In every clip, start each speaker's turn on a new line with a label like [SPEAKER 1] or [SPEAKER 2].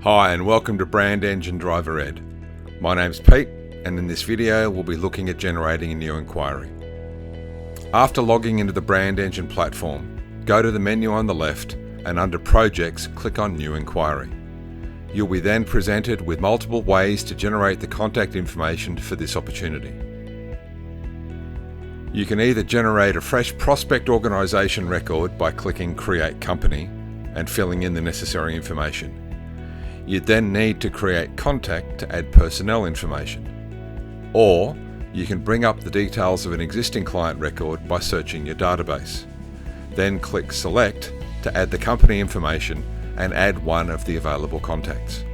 [SPEAKER 1] Hi and welcome to Brandengine Driver Ed. My name's Pete and in this video we'll be looking at generating a new inquiry. After logging into the Brandengine platform, go to the menu on the left and under Projects click on New Inquiry. You'll be then presented with multiple ways to generate the contact information for this opportunity. You can either generate a fresh prospect organisation record by clicking Create Company and filling in the necessary information. You'd then need to create contact to add personnel information. Or you can bring up the details of an existing client record by searching your database. Then click Select to add the company information and add one of the available contacts.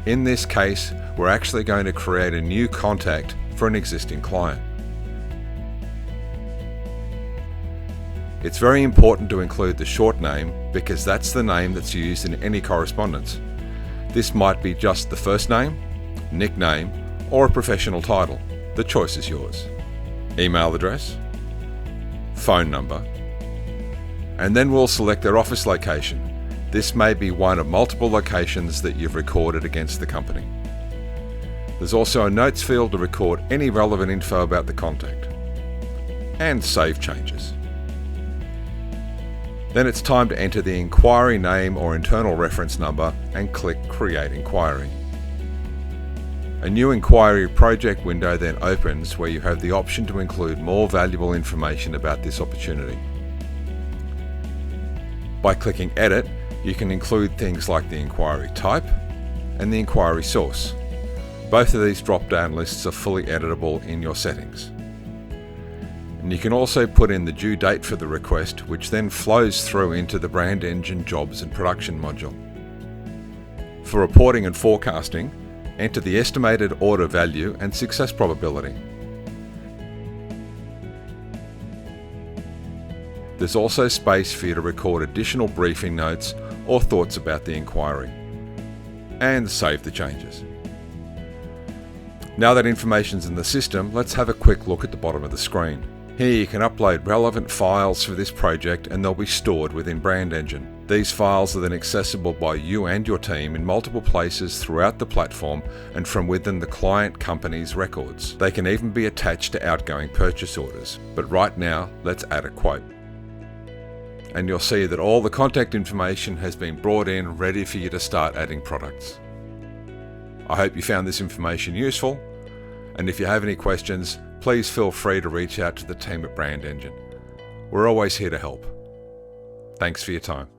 [SPEAKER 1] In this case, we're actually going to create a new contact for an existing client. It's very important to include the short name because that's the name that's used in any correspondence. This might be just the first name, nickname, or a professional title. The choice is yours. Email address, phone number, and then we'll select their office location. This may be one of multiple locations that you've recorded against the company. There's also a notes field to record any relevant info about the contact and save changes. Then it's time to enter the inquiry name or internal reference number and click Create Inquiry. A new inquiry project window then opens where you have the option to include more valuable information about this opportunity. By clicking Edit, you can include things like the inquiry type and the inquiry source. Both of these drop-down lists are fully editable in your settings. And you can also put in the due date for the request, which then flows through into the Brandengine Jobs and Production module. For reporting and forecasting, enter the estimated order value and success probability. There's also space for you to record additional briefing notes or thoughts about the inquiry, and save the changes. Now that information's in the system, let's have a quick look at the bottom of the screen. Here you can upload relevant files for this project and they'll be stored within Brandengine. These files are then accessible by you and your team in multiple places throughout the platform and from within the client company's records. They can even be attached to outgoing purchase orders. But right now, let's add a quote. And you'll see that all the contact information has been brought in, ready for you to start adding products. I hope you found this information useful, and if you have any questions, please feel free to reach out to the team at Brandengine. We're always here to help. Thanks for your time.